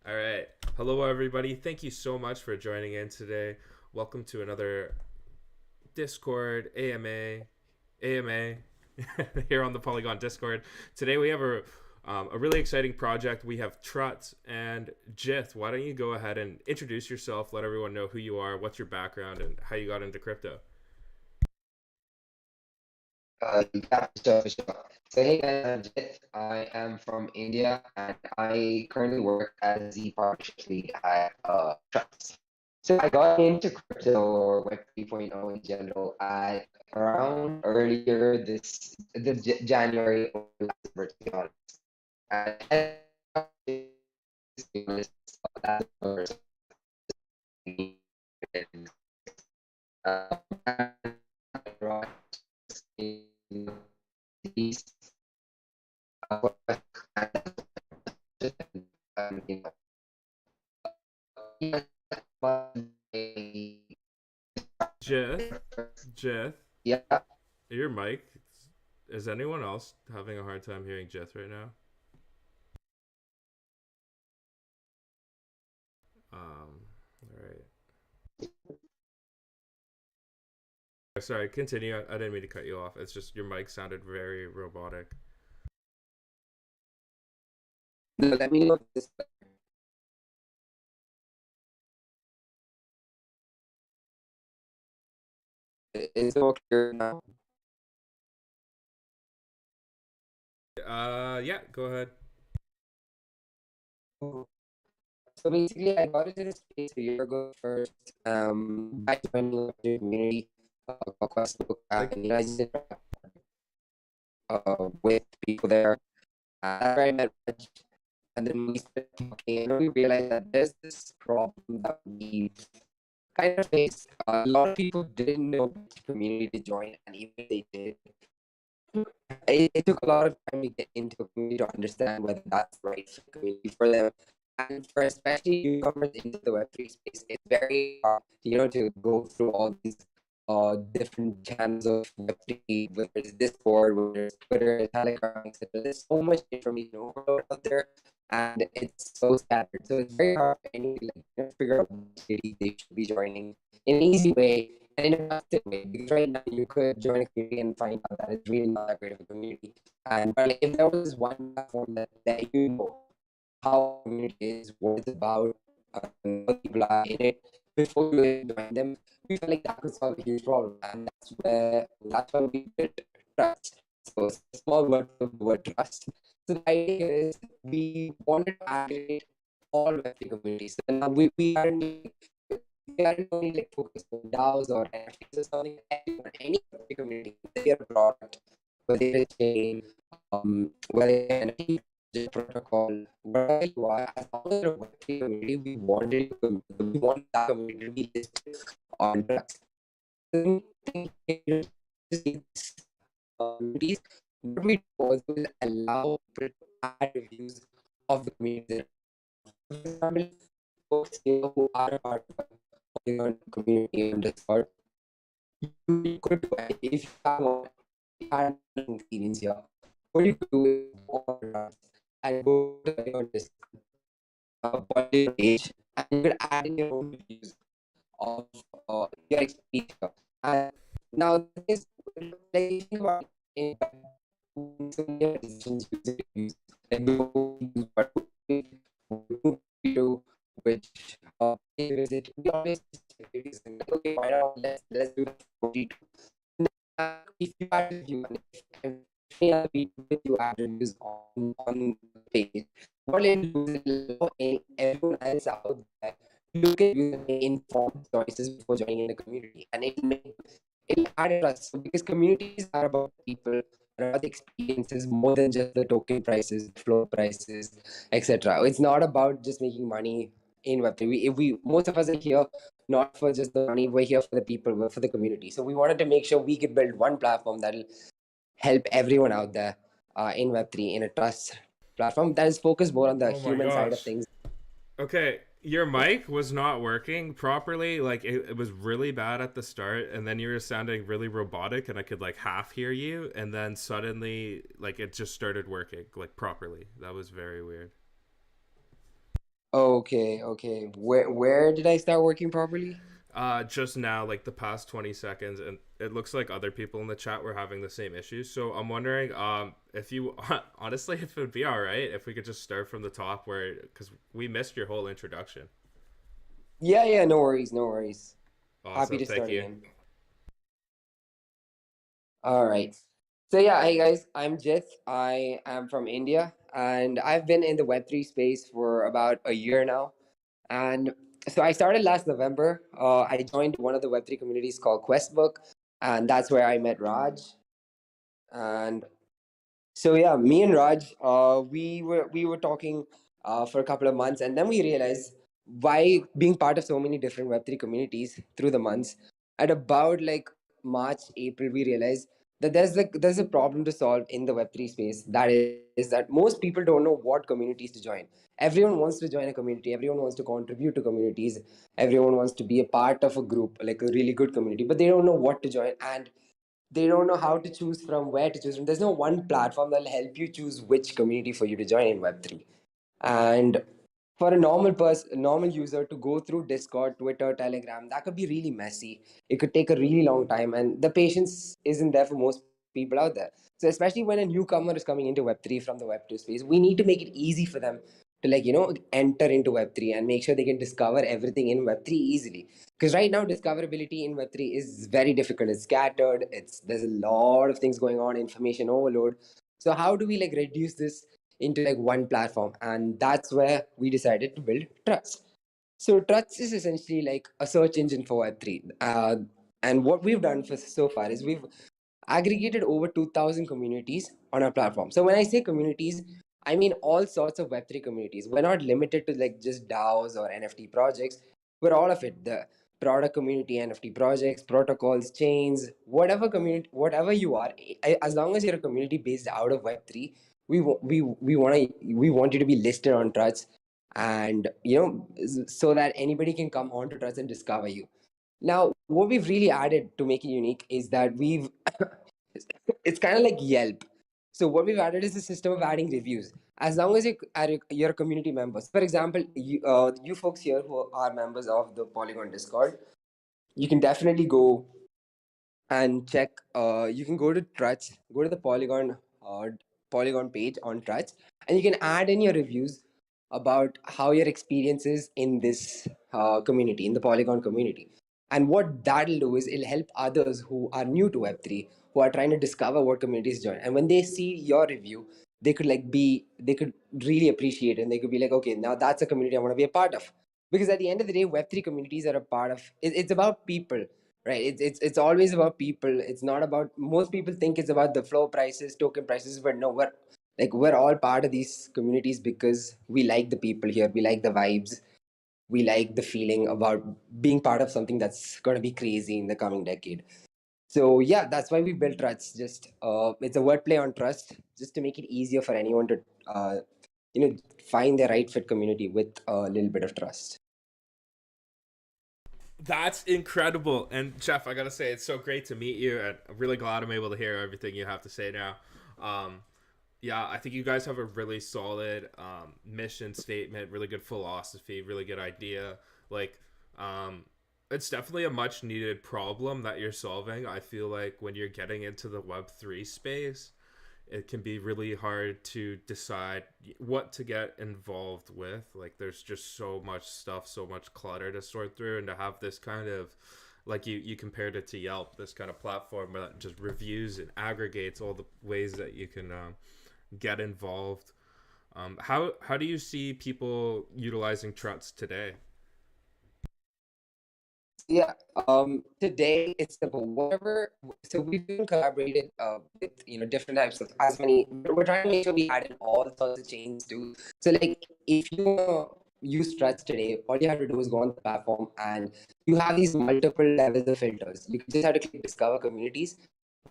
All right. Hello, everybody. Thank you so much for joining in today. Welcome to another Discord AMA here on the Polygon Discord. Today we have a really exciting project. We have Truts and Jith. Why don't you go ahead and introduce yourself? Let everyone know who you are, what's your background, and how you got into crypto. Yeah, sure, sure. So hey guys, I'm Jit. I am from India and I currently work as the partnership lead at Truts. So I got into crypto or Web 3.0 in general at around earlier this January or last December, to be honest. And to be honest, that's the first thing. Uh, in these you know, yeah, but Jith, Jith, yeah, your mic. Is anyone else having a hard time hearing Jith right now? All right. Sorry, continue. I didn't mean to cut you off. It's just your mic sounded very robotic. no, let me know if this is all clear now. Yeah, go ahead. So basically, I got into this space a year ago first, by joining a community across the book, Like, and I just with people there. After I met Raj, and then we started talking, and we realized that there's this problem that we kind of face. A lot of people didn't know which community to join, and even if they did, it took a lot of time to get into a community to understand whether that's the right community for them. And for especially newcomers into the Web3 space, it's very hard, to go through all these different channels of Web3, whether it's Discord, whether it's Twitter, Telegram, etc. There's so much information overload out there, and it's so scattered. So it's very hard for anyone to figure out what community they should be joining in an easy way and in a trusted way. Because right now you could join a community and find out that it's really not that great of a community. And but if there was one platform that how community is, what it's about, what people are in it before you join them, we feel like that could solve a huge problem. And that's why we built trust. So it's a small word of the word trust. So the idea is we wanted to aggregate all Web3 communities. So now we aren't only like focused on DAOs or NFTs or something. Any community, whether you're a product, whether it's a chain, whether it's an NFT protocol, wherever you are, as long as you're a Web3 community, we want that community to be listed on drugs. So communities, what we do is allow people to add reviews of the community. For example, folks here who are a part of the community on Discord, you could do it if you have had an experience here. What you do is go on and go to your Discord, page, and you can add in your own reviews of your experience here. And now this like think about it, so many decisions using reviews, like what to do, which visit. We always reviews and like, okay, why not let's do that 42. If you add review and if any other people with you add reviews on the page, what it'll do is it'll allow everyone else out there to look at you and make informed choices before joining in the community, and it'll add trust. So because communities are about people, are about the experiences more than just the token prices, floor prices, etc. It's not about just making money in Web3. We most of us are here not for just the money. We're here for the people. We're for the community. So we wanted to make sure we could build one platform that'll help everyone out there in Web3 in a trust platform that is focused more on the Oh my human side of gosh. things. Okay, your mic was not working properly. Like it was really bad at the start, and then you were sounding really robotic, and I could like half hear you, and then suddenly like it just started working like properly. That was very weird. Okay. Where did I start working properly? Just now, like the past 20 seconds, and it looks like other people in the chat were having the same issues. So I'm wondering, if you honestly, if it would be all right if we could just start from the top, where because we missed your whole introduction. Yeah, no worries, no worries. Happy Awesome, to thank start you. again. All right. So yeah, hey guys, I'm Jith. I am from India, and I've been in the Web3 space for about a year now. And so I started last November. I joined one of the Web3 communities called Questbook, and that's where I met Raj. And so yeah, me and Raj, we were talking for a couple of months, and then we realized by being part of so many different Web3 communities through the months, at about like March, April, we realized that there's a problem to solve in the Web3 space. That is that most people don't know what communities to join. Everyone wants to join a community. Everyone wants to contribute to communities. Everyone wants to be a part of a group, like a really good community, but they don't know what to join. And they don't know how to choose from, where to choose from. There's no one platform that'll help you choose which community for you to join in Web3. And for a normal user to go through Discord, Twitter, Telegram, that could be really messy. It could take a really long time, and the patience isn't there for most people out there. So especially when a newcomer is coming into Web3 from the Web2 space, we need to make it easy for them to, like, enter into Web3 and make sure they can discover everything in Web3 easily. Because right now discoverability in Web3 is very difficult. It's scattered. There's a lot of things going on, information overload. So how do we like reduce this into like one platform? And that's where we decided to build Truts. So Truts is essentially like a search engine for Web3. And what we've done for so far is we've aggregated over 2,000 communities on our platform. So when I say communities, I mean all sorts of Web3 communities. We're not limited to like just DAOs or NFT projects. We're all of it. The product community, NFT projects, protocols, chains, whatever community, whatever you are, as long as you're a community based out of Web3, we want you to be listed on Truts, and so that anybody can come onto Truts and discover you. Now, what we've really added to make it unique is that it's kind of like Yelp. So what we've added is a system of adding reviews. As long as you're a community member. For example, you folks here who are members of the Polygon Discord, you can definitely go and check. You can go to Truts, go to the Polygon page on Truts, and you can add in your reviews about how your experience is in this community, in the Polygon community. And what that'll do is it'll help others who are new to Web3, who are trying to discover what communities join. And when they see your review, they could really appreciate it, and they could be like, okay, now that's a community I want to be a part of. Because at the end of the day, Web3 communities are a part of it's about people, right? It's always about people. It's not about, most people think it's about the floor prices, token prices, but no, we're all part of these communities because we like the people here, we like the vibes, we like the feeling about being part of something that's going to be crazy in the coming decade. So yeah, that's why we built Truts. Just it's a wordplay on trust, just to make it easier for anyone to you know find their right fit community with a little bit of trust. That's incredible. And Jeff, I gotta say, it's so great to meet you, and I'm really glad I'm able to hear everything you have to say now. Um, yeah, I think you guys have a really solid mission statement, really good philosophy, really good idea. Like, um, it's definitely a much needed problem that you're solving. I feel like when you're getting into the Web3 space, it can be really hard to decide what to get involved with. Like, there's just so much stuff, so much clutter to sort through, and to have this kind of, like, you compared it to Yelp, this kind of platform that just reviews and aggregates all the ways that you can get involved. How do you see people utilizing Truts today? Yeah, today it's simple. Whatever. So we've been collaborated with different types of, as many. We're trying to make sure we add in all sorts of chains too. So like, if you use Struts today, all you have to do is go on the platform, and you have these multiple levels of filters. You just have to click discover communities.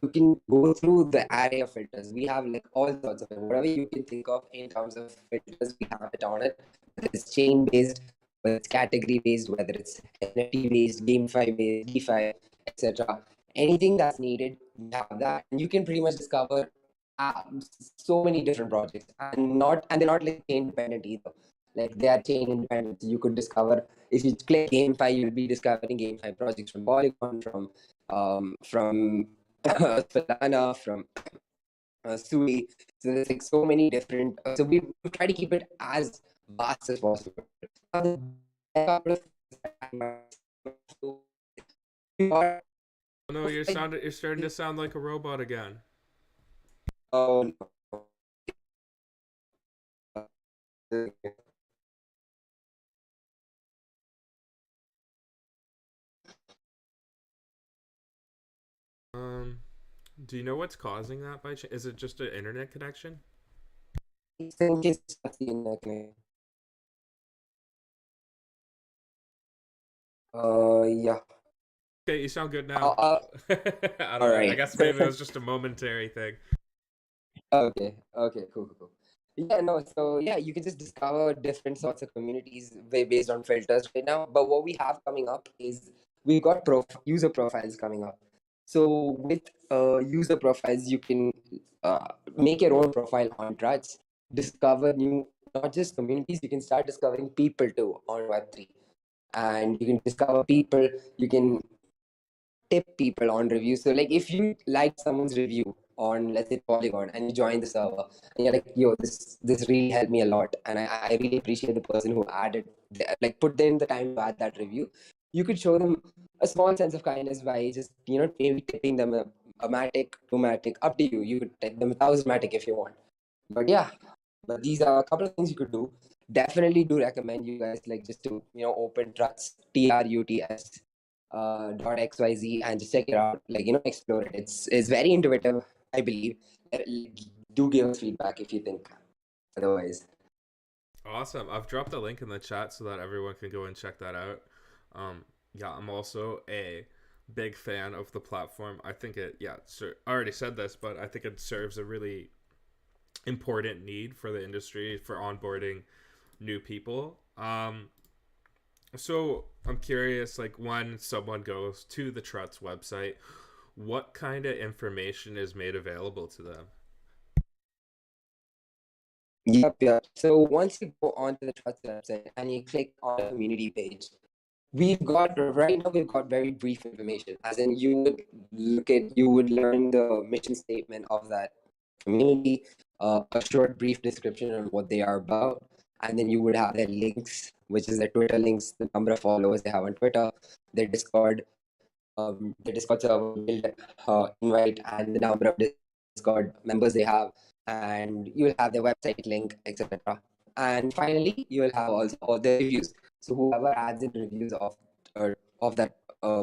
You can go through the array of filters. We have like all sorts of it. Whatever you can think of in terms of filters, we have it on it. Whether it's chain based, whether it's category based, whether it's NFT based, GameFi based, DeFi, etc. Anything that's needed, we have that, and you can pretty much discover uh, so many different projects, and they're not like chain dependent either. Like they are chain independent. You could discover, if you click GameFi, you'll be discovering GameFi projects from Polygon, from Solana, from Sui. So there's like so many different. So we try to keep it as vast as possible. Now, there are a couple of things that I might so we got No, you're starting to sound like a robot again. oh no. Um, do you know what's causing that by chance? Is it just an internet connection? I think it's just the internet. Yeah. Okay, you sound good Uh, now. uh, I all don't know. I right. guess maybe it was just a momentary thing. Okay. Okay. Cool. Cool. Cool. Yeah. No. So yeah, you can just discover different sorts of communities based on filters right now. But what we have coming up is we've got user profiles coming up. So with user profiles, you can make your own profile on Truts, discover new, not just communities. You can start discovering people too on Web3, and you can discover people. You can tip people on reviews. So like if you like someone's review on, let's say, Polygon, and you join the server and you're like, yo, this really helped me a lot, and I really appreciate the person who like put in the time to add that review. You could show them a small sense of kindness by just maybe tipping them a matic, two matic, up to you. You could tip them 1,000 matic if you want. But yeah, but these are a couple of things you could do. Definitely do recommend you guys like just to open Truts, Truts .xyz, and just check it out. Like explore it. It's very intuitive, I believe. Like, do give us feedback if you think otherwise. Awesome. I've dropped a link in the chat so that everyone can go and check that out. Um, yeah, I'm also a big fan of the platform. I think I already said this, but I think it serves a really important need for the industry for onboarding new people. So I'm curious, like when someone goes to the Truts website, what kind of information is made available to them? Yep, yep. So once you go onto the Trust website and you click on the community page, we've got very brief information. As in, you would learn the mission statement of that community, a short, brief description on what they are about, and then you would have their links, which is their Twitter links, the number of followers they have on Twitter, their Discord server build invite, and the number of Discord members they have, and you will have their website link, etc. And finally, you will have also all the reviews. So whoever adds in reviews of that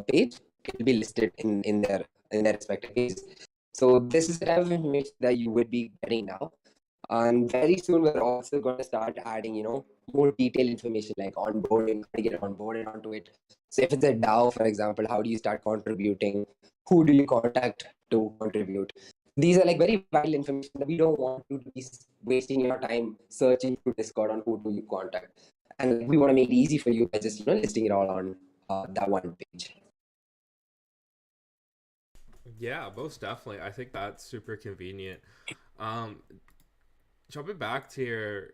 page, it will be listed in their respective pages. So this is the type of information that you would be getting now. And very soon we're also going to start adding, more detailed information like onboarding, how to get onboarded onto it. So if it's a DAO, for example, how do you start contributing? Who do you contact to contribute? These are like very vital information that we don't want you to be wasting your time searching through Discord on who do you contact. And we want to make it easy for you by just, listing it all on that one page. Yeah, most definitely. I think that's super convenient. Um, Jumping back to your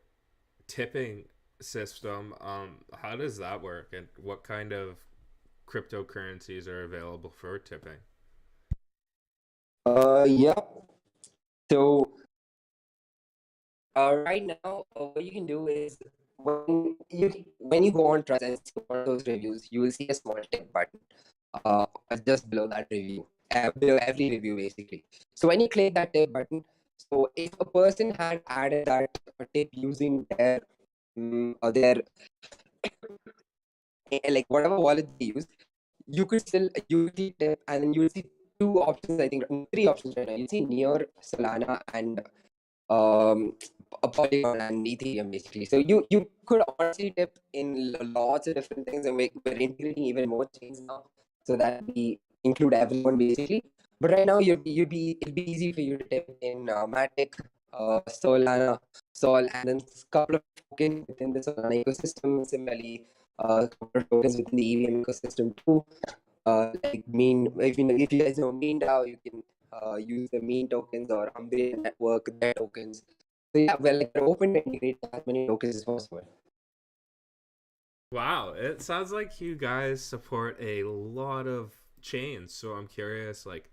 tipping system, how does that work, and what kind of cryptocurrencies are available for tipping? Yeah. So right now, what you can do is when you go on Trust and see one of those reviews, you will see a small tip button just below that review, below every review basically. So when you click that tip button, so if a person had added that tip using their like whatever wallet they use, you could still see tip, and then you will see two options. I think three options right now. You see near Solana and a Polygon and Ethereum basically. So you could honestly tip in lots of different things, and we're integrating even more chains now, so that we include everyone basically. But right now, it'd be easy for you to tip in Matic, Solana, Sol, and then a couple of tokens within the Solana ecosystem. Similarly, a couple of tokens within the EVM ecosystem too. Like if you guys know Mean DAO, you can use the Mean tokens or Umbrella Network, their tokens. So yeah, we're open to integrate as many tokens as possible. Wow, it sounds like you guys support a lot of chains. So I'm curious, like,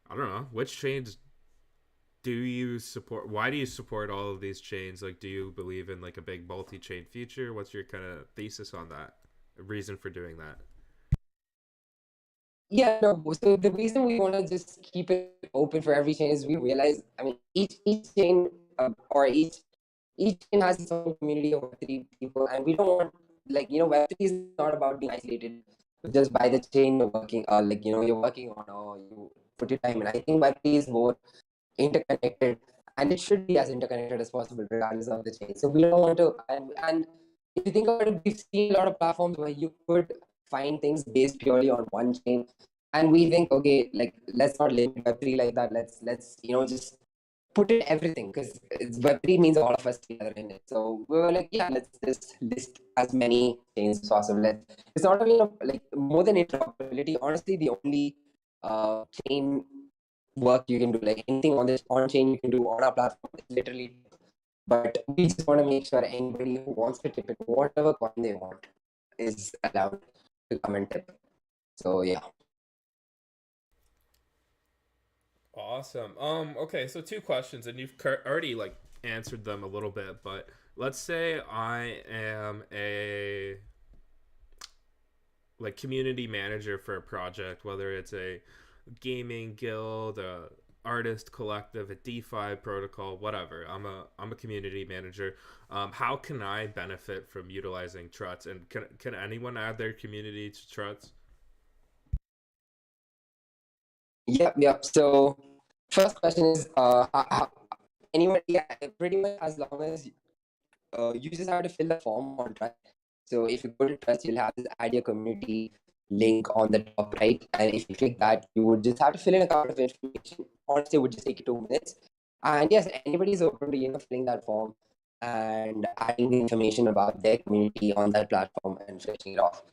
I don't know, which chains do you support? Why do you support all of these chains? Like, do you believe in like a big multi-chain future? What's your kind of thesis on that? Reason for doing that? Yeah, no. So the reason we want to just keep it open for every chain is we realize, I mean, each chain or each chain has its own community of three people, and we don't want, like, Web3 is not about being isolated just by the chain you're working, you're working on, or you put your time in. I think Web3 is more interconnected, and it should be as interconnected as possible regardless of the chain. So we don't want to, and if you think about it, we've seen a lot of platforms where you could find things based purely on one chain, and we think, okay, like, let's not limit Web3 like that. Let's just put in everything, because Web3 means all of us together in it. So we were like, yeah, let's just list as many chains as possible. It's not only like more than interoperability. Honestly, the only chain work you can do, like anything on this on chain you can do on our platform, is literally. But we just want to make sure anybody who wants to tip it, whatever coin they want, is allowed to come and tip. So yeah. Awesome. Okay, so two questions, and you've already like answered them a little bit, but let's say I am a like community manager for a project, whether it's a gaming guild, a artist collective, a DeFi protocol, whatever. I'm a community manager. How can I benefit from utilizing Truts, and can anyone add their community to Truts? Yep, yep. So first question is, anyone, yeah, pretty much as long as you just have to fill the form on Trust. So if you go to Trust, you'll have this add your community link on the top right, and if you click that, you would just have to fill in a couple of information. Honestly, it would just take you 2 minutes. And yes, anybody is open to filling that form and adding the information about their community on that platform and finishing it off.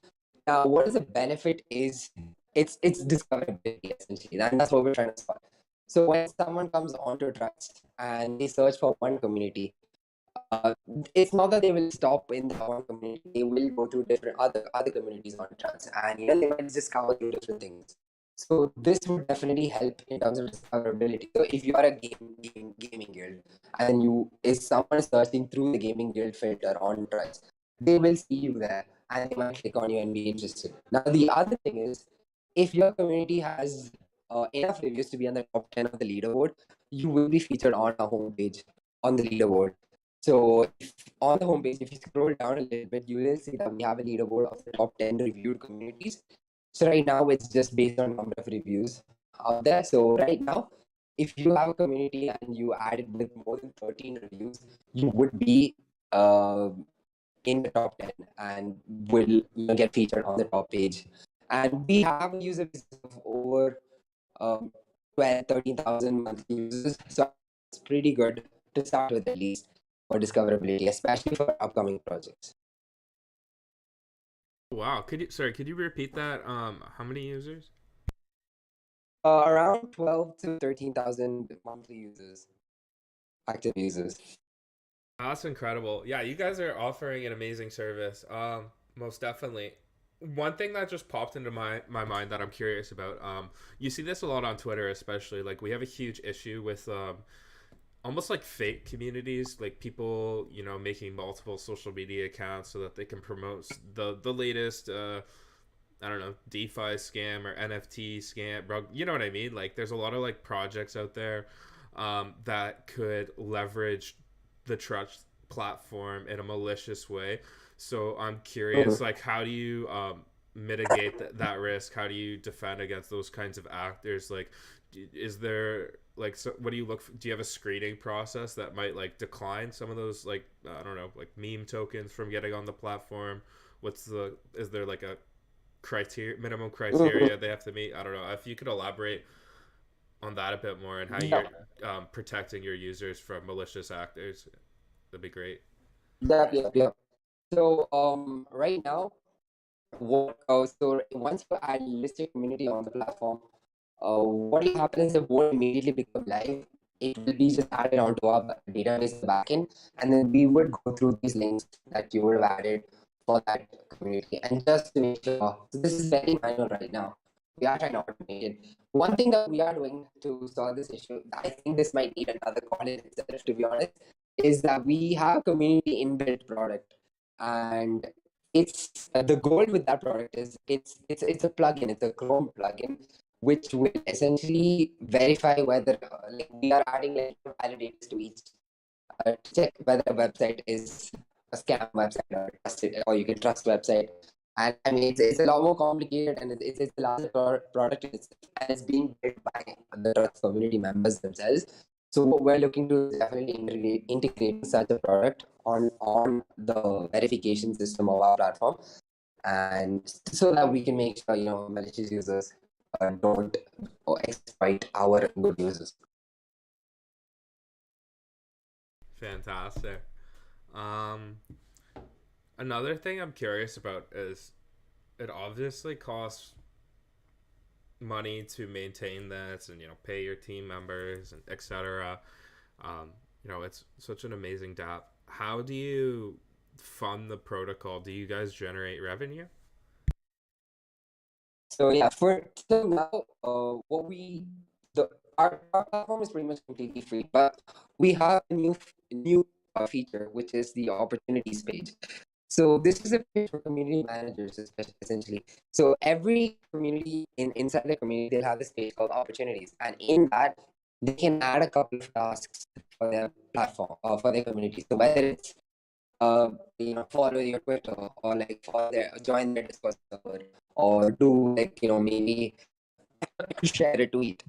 Now, what is the benefit is it's discoverability essentially, and that's what we're trying to solve. So when someone comes onto Trust and they search for one community, uh, it's not that they will stop in that one community. They will go to different other communities on Trust, and they might discover two different things. So this would definitely help in terms of discoverability. So if you are a gaming guild, and you is someone searching through the gaming guild filter on Trust, they will see you there, and they might click on you and be interested. Now the other thing is, if your community has enough reviews to be on the top 10 of the leaderboard, you will be featured on our homepage on the leaderboard. So if on the homepage, if you scroll down a little bit, you will see that we have a leaderboard of the top 10 reviewed communities. So right now it's just based on number of reviews out there. So right now, if you have a community and you add it with more than 13 reviews, you would be uh, in the top 10 and will get featured on the top page. And we have a user base of over 12, 13,000 monthly users. So it's pretty good to start with, at least for discoverability, especially for upcoming projects. Wow, could you repeat that? How many users? Around 12 to 13,000 monthly users, active users. That's incredible. Yeah, you guys are offering an amazing service. Most definitely. One thing that just popped into my mind that I'm curious about. You see this a lot on Twitter, especially. Like we have a huge issue with almost like fake communities, like people making multiple social media accounts so that they can promote the latest I don't know, DeFi scam or NFT scam, bro. You know what I mean? Like, there's a lot of like projects out there that could leverage the Truts platform in a malicious way. So I'm curious, Mhm. like, how do you mitigate that risk? How do you defend against those kinds of actors? Like, is there like, so what do you look for? Do you have a screening process that might like decline some of those, like, I don't know, like meme tokens from getting on the platform? Is there like a minimum Mhm. criteria they have to meet? I don't know if you could elaborate on that a bit more and how Yeah, you're protecting your users from malicious actors. That'd be great. yeah, yeah, yeah. So right now, so once you add list your community on the platform, what will happen is it won't immediately become live. It will be just added onto our database backend, and then we would go through these links that you would have added for that community. And just to make sure, so this is very manual right now. We are trying to automate it. One thing that we are doing to solve this issue, I think this might need another call in itself, to be honest, is that we have a community inbuilt product, and it's the goal with that product is it's a plugin, it's a Chrome plugin, which will essentially verify whether like we are adding like validators to each to check whether a website is a scam website or trusted or you can trust website. And I mean, it's a lot more complicated, and it's a larger product in itself, and it's being built by the Truts community members themselves. So what we're looking to is definitely integrating such a product on the verification system of our platform, and so that we can make sure malicious users don't exploit our good users. Fantastic. Um, Another thing I'm curious about is it obviously costs money to maintain this and pay your team members and etc. It's such an amazing DApp. How do you fund the protocol? Do you guys generate revenue? So yeah, for so now, what we the our platform is pretty much completely free, but we have a new feature, which is the opportunities page. So this is a page for community managers, essentially. So every community inside the community, they'll have this page called opportunities, and in that they can add a couple of tasks for their platform or for their community. So whether it's follow your Twitter, or like follow their join their Discord server, or do like maybe share a tweet.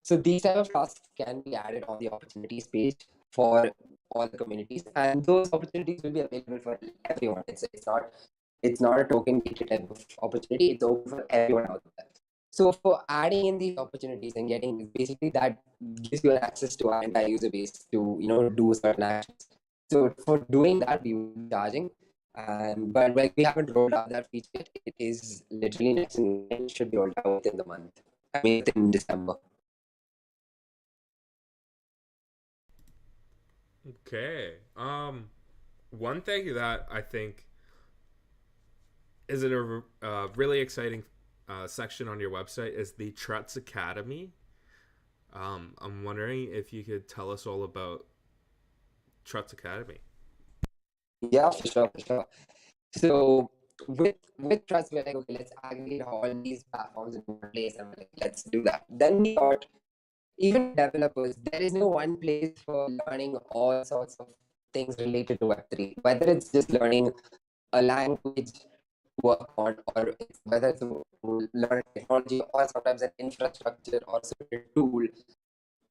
So these type of tasks can be added on the opportunities page for all the communities, and those opportunities will be available for everyone. It's not a token gated type of opportunity. It's open for everyone out there. So for adding in these opportunities and getting basically that gives you access to our entire user base to do certain actions. So for doing that, we will be charging. But like we haven't rolled out that feature yet. It is literally next, and it should be rolled out within the month. I mean, within December. Okay. One thing that I think is a really exciting section on your website is the Truts Academy. I'm wondering if you could tell us all about Truts Academy. Yeah, for sure, for sure. So with Trust, we're like, okay, let's aggregate all these platforms in one place, and we're like, let's do that. Then we thought, even developers, there is no one place for learning all sorts of things related to Web3. Whether it's just learning a language to work on, or it's whether to learn technology, or sometimes an infrastructure or certain tool,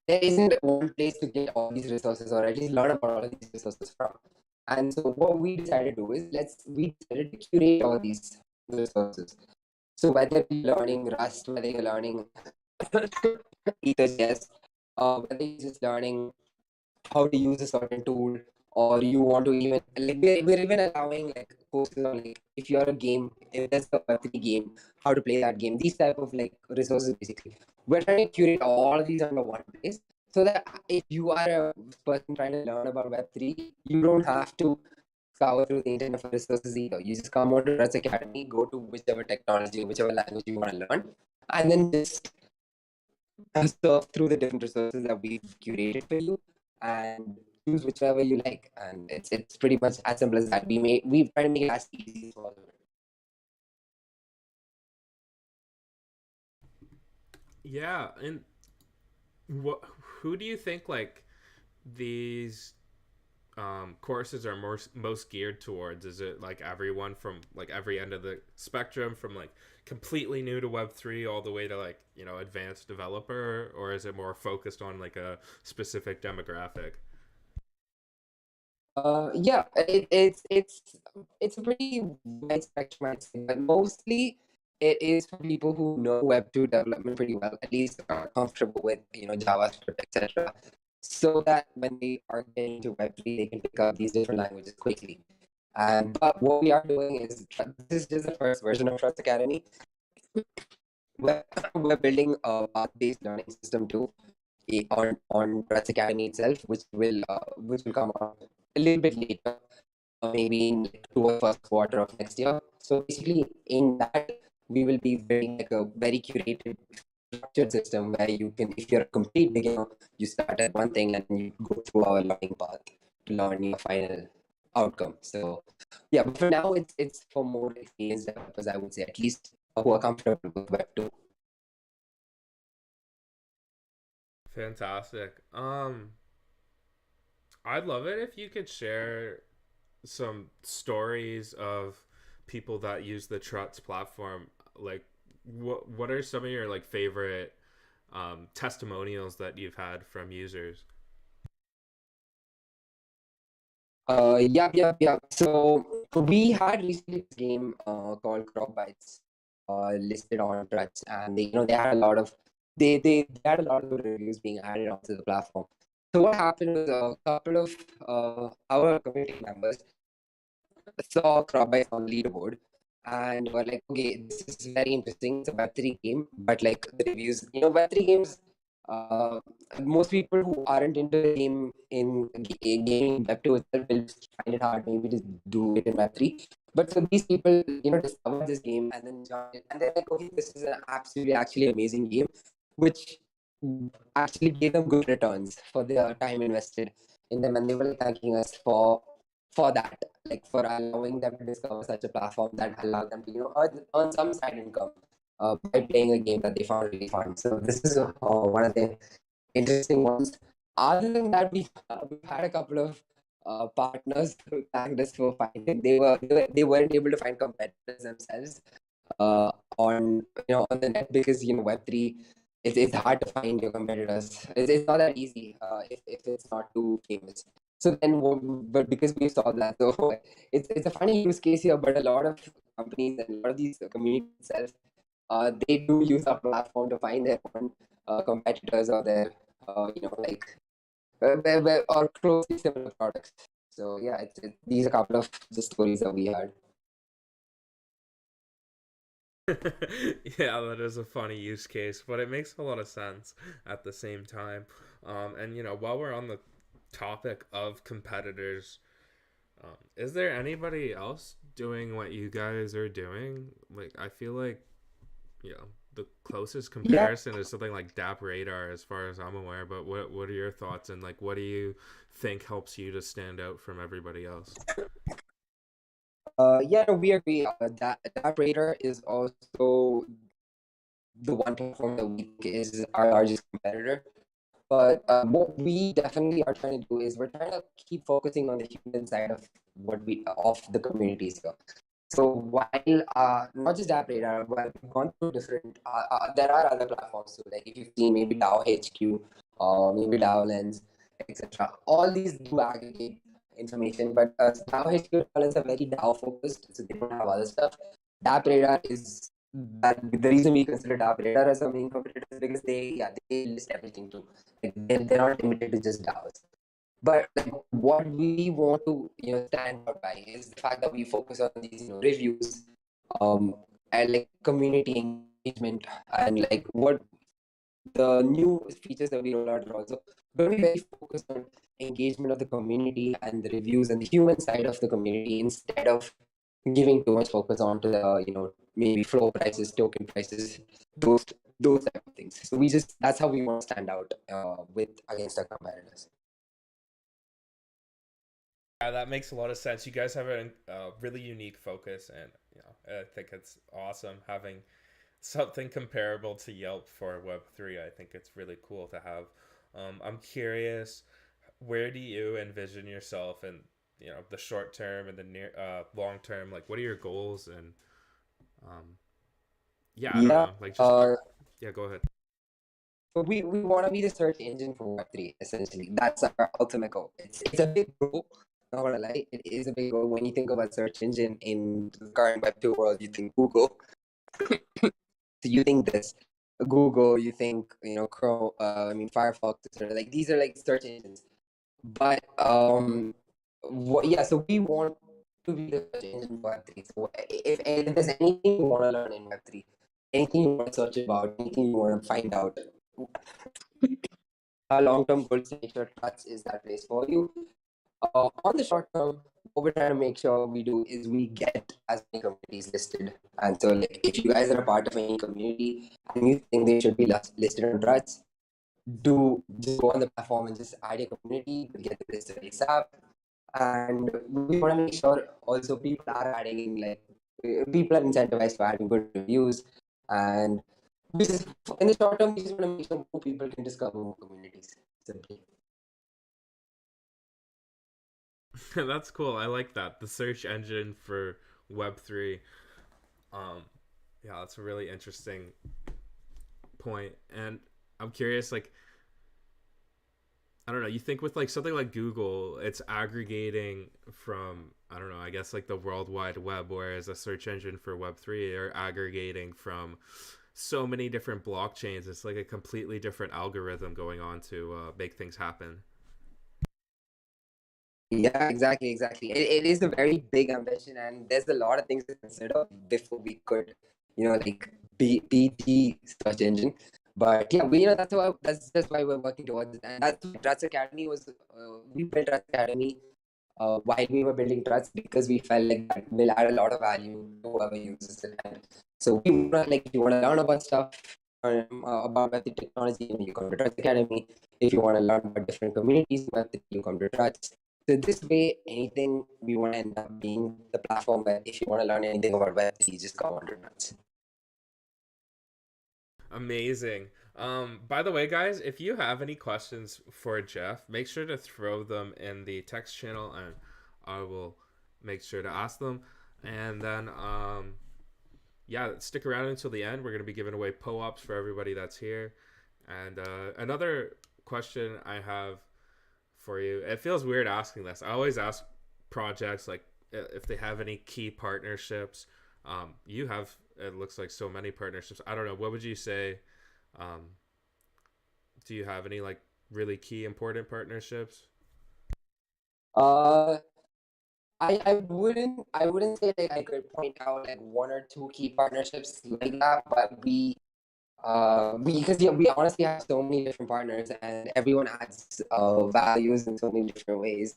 there isn't one place to get all these resources, or at least learn about all of these resources from. And so what we decided to do is we decided to curate all these resources. So whether you're learning Rust, whether you're learning EtherJS, whether you're just learning how to use a certain tool, or you want to even like we're even allowing like courses on like if you're a game, if there's a Web3 game, how to play that game, these type of like resources basically. We're trying to curate all of these under one place, so that if you are a person trying to learn about Web3, you don't have to scour through the internet for resources either. You just come on to Truts Academy, go to whichever technology, whichever language you want to learn, and then just surf through the different resources that we've curated for you, and choose whichever you like. And it's pretty much as simple as that. We've tried to make it as easy as possible. Yeah, and what? Who do you think like these courses are most geared towards? Is it like everyone from like every end of the spectrum, from like completely new to Web3 all the way to like advanced developer, or is it more focused on like a specific demographic? Yeah, it's a pretty wide spectrum, I'd say, but mostly it is for people who know Web2 development pretty well, at least are comfortable with JavaScript, etc. So that when they are getting to Web3, they can pick up these different languages quickly. And but what we are doing is this is just the first version of Truts Academy. We're, we're building a path-based learning system too, on Truts Academy itself, which will come out a little bit later. maybe in like towards first quarter of next year. So basically, in that we will be building like a very curated, structured system where you can, if you're a complete beginner, you start at one thing and you go through our learning path to learn your final outcome. So yeah, but for now, it's for more experienced developers, I would say, at least who are comfortable with Web2. Fantastic. I'd love it if you could share some stories of people that use the Truts platform. Like, what are some of your like favorite testimonials that you've had from users? Yep. So we had recently this game called Crop Bites listed on Truts, and they had a lot of they had a lot of good reviews being added onto the platform. So what happened was a couple of our community members saw Crop Bites on the leaderboard and were like, okay, this is very interesting. It's a Web3 game, but like the reviews, Web3 games, uh, most people who aren't into the game in gaming Web2 itself will find it hard maybe to do it in Web3. But for these people, discovered this game and then joined it, and they're like, okay, this is an absolutely actually amazing game, which actually gave them good returns for their time invested in them, and they were thanking us for that, like for allowing them to discover such a platform that allowed them to earn some side income by playing a game that they found really fun. So this is one of the interesting ones. Other than that, we've had a couple of partners who thanked us for finding they weren't able to find competitors themselves uh, on the net, because Web3, it's hard to find your competitors. It's not that easy if it's not too famous. So then, but because we saw that, so it's a funny use case here. But a lot of companies and a lot of these communities itself, they do use our platform to find their own competitors or their like or closely similar products. So yeah, these are a couple of the stories that we had. Yeah, that is a funny use case, but it makes a lot of sense at the same time. And while we're on the topic of competitors, is there anybody else doing what you guys are doing? Like, I feel like the closest Yeah. comparison is something like DAP Radar, as far as I'm aware. But what are your thoughts, and like, what do you think helps you to stand out from everybody else? Yeah, no, we agree. That Radar is also the one platform that we think is our largest competitor. But what we definitely are trying to do is we're trying to keep focusing on the human side of the communities here. So while not just App Radar, but we've gone through different, there are other platforms too. Like if you've seen maybe DAO HQ, or maybe DAO Lens, etc. All these do aggregate information, but DAO HQ and DAO Lens are very DAO focused, so they don't have other stuff. DApp Radar is that the reason we consider DApp Radar as a main competitor is because they list everything too. Like they're not limited to just DAOs. But like what we want to stand out by is the fact that we focus on these reviews, and like community engagement, and like what the new features that we roll out are also going to be very focused on engagement of the community and the reviews and the human side of the community, instead of giving too much focus onto the maybe floor prices, token prices, those those type of things. So that's how we want to stand out with against our competitors. Yeah, that makes a lot of sense. You guys have a really unique focus, and I think it's awesome having something comparable to Yelp for Web3. I think it's really cool to have. I'm curious, where do you envision yourself in the short term and the near long term? Like, what are your goals? And um, yeah, I don't Yeah. know. Like, just yeah, go ahead. So we want to be the search engine for Web3, essentially. That's our ultimate goal. It's a big goal, not gonna lie. It is a big goal. When you think about search engine in the current Web2 world, you think Google. So you think this Google, you think Chrome, Firefox, etc. Like these are like search engines. But so we want to be the search engine for Web3. So if there's anything you want to learn in Web3, anything you want to search about, anything you want to find out, our long-term goal is to make sure Truts is that place for you. On the short term, what we're trying to make sure we do is we get as many communities listed. And so, like, if you guys are a part of any community and you think they should be listed on Truts, do just go on the platform and just add your community, get the listed ASAP. And we want to make sure also people are adding in, like, people are incentivized to add good reviews. And we just, in the short term, we just want to make sure more people can discover more communities. Simply. That's cool. I like that. The search engine for Web3. Um, yeah, that's a really interesting point. And I'm curious, like, I don't know, you think with like something like Google, it's aggregating from, I don't know, I guess like the World Wide Web, whereas a search engine for Web3 are aggregating from so many different blockchains. It's like a completely different algorithm going on to make things happen. Yeah, exactly. It is a very big ambition, and there's a lot of things to consider before we could, like, be the search engine. But yeah, that's why we're working towards it, and that's why Truts Academy was. We built Truts Academy while we were building Truts because we felt like that will add a lot of value to whoever uses it. And so we want, like, if you want to learn about stuff about Web3 technology, you come to Truts Academy. If you want to learn about different communities, Web3, you come to Truts. So this way, anything we want to end up being the platform where if you want to learn anything about Web3, just come on to Truts. Amazing. By the way, guys, if you have any questions for Jeff, make sure to throw them in the text channel and I will make sure to ask them. And then, yeah, stick around until the end. We're going to be giving away PO-ups for everybody that's here. And another question I have for you, it feels weird asking this. I always ask projects like if they have any key partnerships. You have, it looks like, so many partnerships. I don't know. What would you say? Um, do you have any like really key important partnerships? Uh, I wouldn't say like I could point out like one or two key partnerships like that, but because yeah, we honestly have so many different partners and everyone adds values in so many different ways.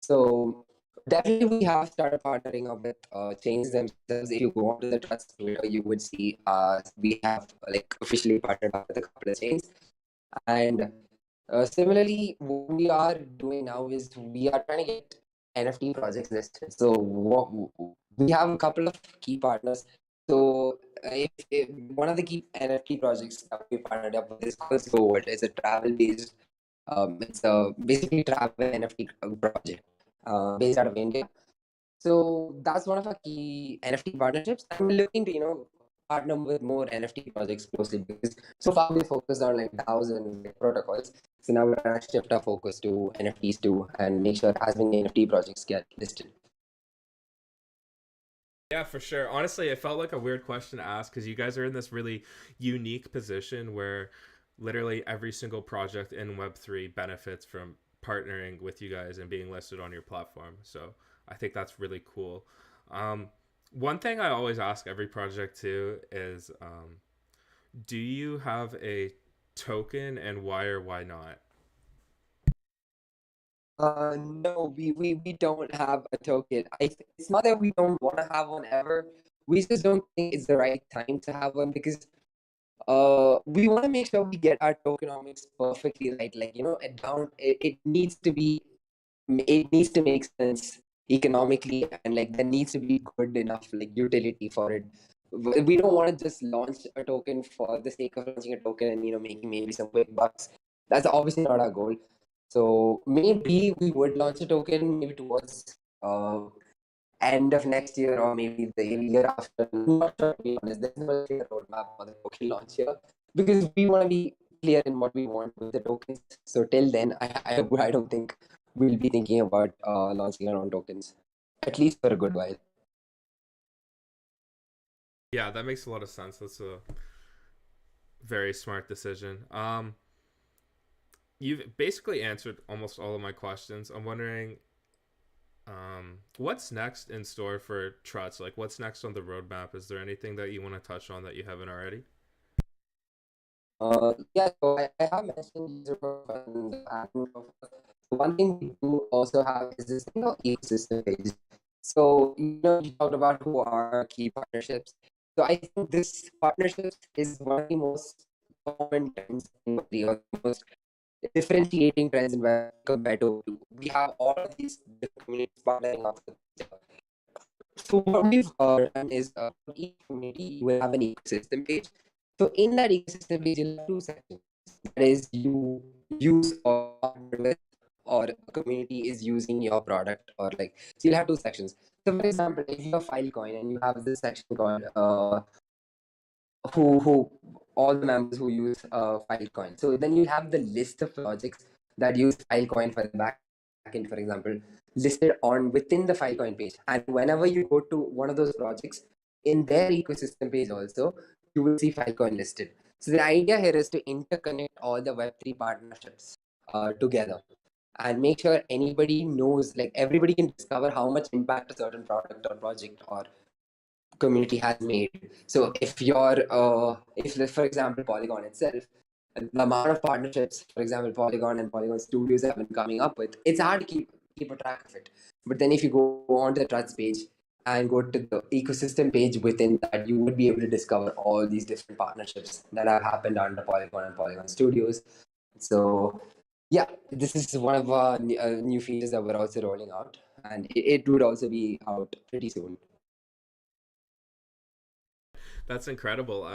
So definitely we have started partnering up with chains themselves. If you go onto the Trust Twitter, you would see we have like officially partnered up with a couple of chains. And similarly, what we are doing now is we are trying to get NFT projects listed. So we have a couple of key partners. So if one of the key NFT projects that we partnered up with is called Forward. It's a travel based it's a basically travel NFT project based out of India. So that's one of our key NFT partnerships. And we're looking to, partner with more NFT projects closely because so far we focused on like DAOs and like, protocols. So now we're trying to shift our focus to NFTs too and make sure as many NFT projects get listed. Yeah, for sure. Honestly, it felt like a weird question to ask because you guys are in this really unique position where literally every single project in Web3 benefits from partnering with you guys and being listed on your platform. So I think that's really cool. Um, One thing I always ask every project too is do you have a token and why or why not? No, we don't have a token. It's not that we don't want to have one ever. We just don't think it's the right time to have one because we want to make sure we get our tokenomics perfectly right. Like, it needs to make sense economically, and like there needs to be good enough like utility for it. We don't want to just launch a token for the sake of launching a token and making maybe some quick bucks. That's obviously not our goal. So maybe we would launch a token maybe towards end of next year or maybe the year after. I'm not sure, to be honest. There's no clear roadmap for the token launch here because we want to be clear in what we want with the tokens. So till then, I don't think we'll be thinking about launching our own tokens, at least for a good while. Yeah, that makes a lot of sense. That's a very smart decision. You've basically answered almost all of my questions. I'm wondering what's next in store for Truts? Like, what's next on the roadmap? Is there anything that you want to touch on that you haven't already? Yeah, so I have mentioned user profile and admin profile. One thing we do also have is this, ecosystem page. So, you talked about who are our key partnerships. So I think this partnerships is one of the most common trends in Web3, or the most differentiating trends in Web3 compared to Web2. We have all of these different communities partnering up with each other. So what we've done is, for each community you will have an ecosystem page. So in that ecosystem page you'll have two sections. That is, you use or partner with, or a community is using your product, or like, so you'll have two sections. So for example, if you're Filecoin and you have this section called who all the members who use Filecoin. So then you'll have the list of projects that use Filecoin for the backend, for example, listed on within the Filecoin page. And whenever you go to one of those projects in their ecosystem page also, you will see Filecoin listed. So the idea here is to interconnect all the Web3 partnerships together and make sure anybody knows, like everybody can discover how much impact a certain product or project or community has made. So if you're, if for example Polygon itself, the amount of partnerships, for example Polygon and Polygon Studios have been coming up with, it's hard to keep a track of it. But then if you go on to the Truts page and go to the ecosystem page within that, you would be able to discover all these different partnerships that have happened under Polygon and Polygon Studios. So yeah, this is one of our new features that we're also rolling out, and it would also be out pretty soon. That's incredible.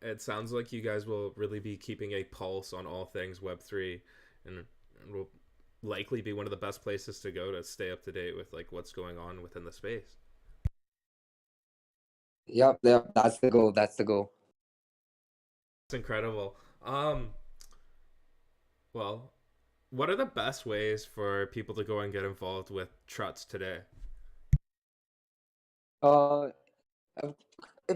It sounds like you guys will really be keeping a pulse on all things Web3, and will likely be one of the best places to go to stay up to date with like what's going on within the space. Yep, that's the goal. That's the goal. It's incredible. Um, well, what are the best ways for people to go and get involved with Truts today? Uh, a, a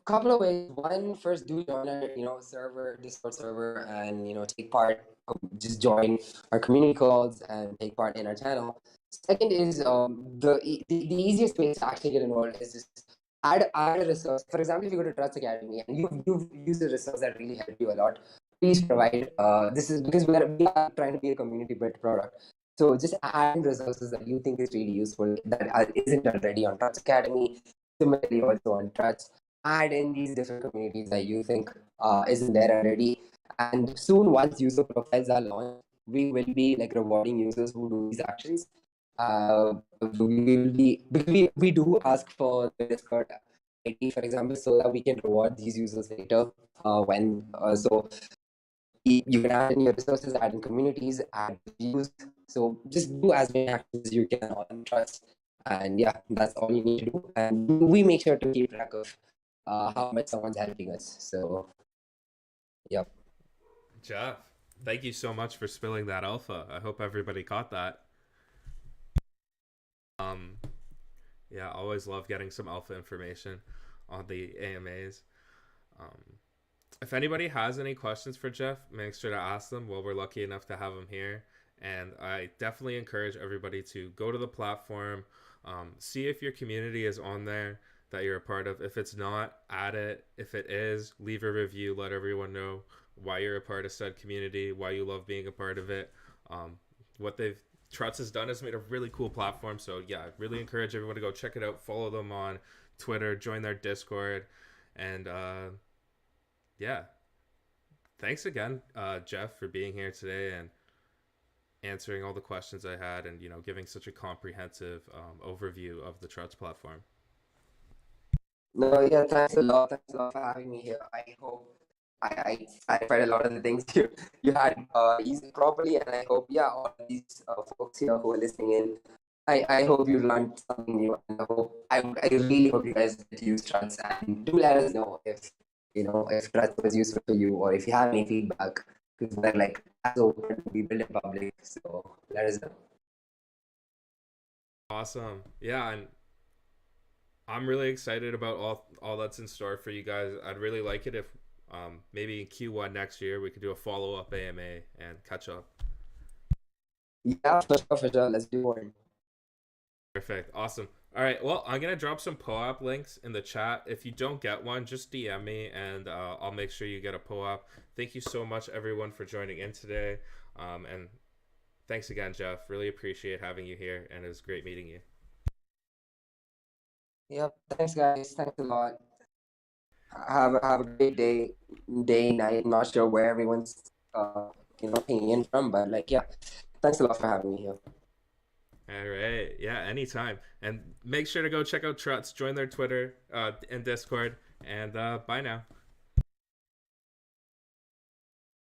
couple of ways. One, first, do join our server, Discord server, and take part. Just join our community calls and take part in our channel. Second is, the easiest way to actually get involved is just add a resource. For example, if you go to Truts Academy and you've used a resource that really helped you a lot, please provide. This is because we are trying to be a community built product. So just add in resources that you think is really useful that isn't already on Truts Academy. Similarly, also on Truts, add in these different communities that you think isn't there already. And soon, once user profiles are launched, we will be like rewarding users who do these actions. We will be, because we do ask for the Discord ID, for example, so that we can reward these users later. So you can add in your resources, add in communities, add views. So just do as many actions as you can on Trust. And yeah, that's all you need to do. And we make sure to keep track of how much someone's helping us. So, yep. Jeff, thank you so much for spilling that alpha. I hope everybody caught that. Um, yeah, always love getting some alpha information on the AMAs. Um, if anybody has any questions for Jeff, make sure to ask them. Well, we're lucky enough to have him here. And I definitely encourage everybody to go to the platform, see if your community is on there that you're a part of. If it's not, add it. If it is, leave a review. Let everyone know why you're a part of said community, why you love being a part of it. What they've Truts has done is made a really cool platform. So yeah, I really encourage everyone to go check it out. Follow them on Twitter, join their Discord, and yeah, thanks again, Jeff, for being here today and answering all the questions I had, and giving such a comprehensive overview of the Truts platform. No, yeah, thanks a lot. Thanks a lot for having me here. I hope I clarified a lot of the things you had used properly, and I hope, yeah, all of these folks here who are listening in, I hope you learned something new, and I really hope you guys get to use Struts, and do let us know if Struts was useful for you, or if you have any feedback, because we're like as open to be built in public, so let us know. Awesome. Yeah, and I'm really excited about all that's in store for you guys. I'd really like it if maybe in Q1 next year we could do a follow up AMA and catch up. Yeah, for sure. Let's do one. Perfect. Awesome. All right. Well, I'm gonna drop some POAP links in the chat. If you don't get one, just DM me, and I'll make sure you get a POAP. Thank you so much, everyone, for joining in today. And Thanks again, Jeff. Really appreciate having you here, and it was great meeting you. Yep. Thanks, guys. Thanks a lot. Have a great day, night. I'm not sure where everyone's pinging in from, but like, yeah. Thanks a lot for having me here. All right. Yeah, anytime. And make sure to go check out Truts, join their Twitter and Discord, and bye now.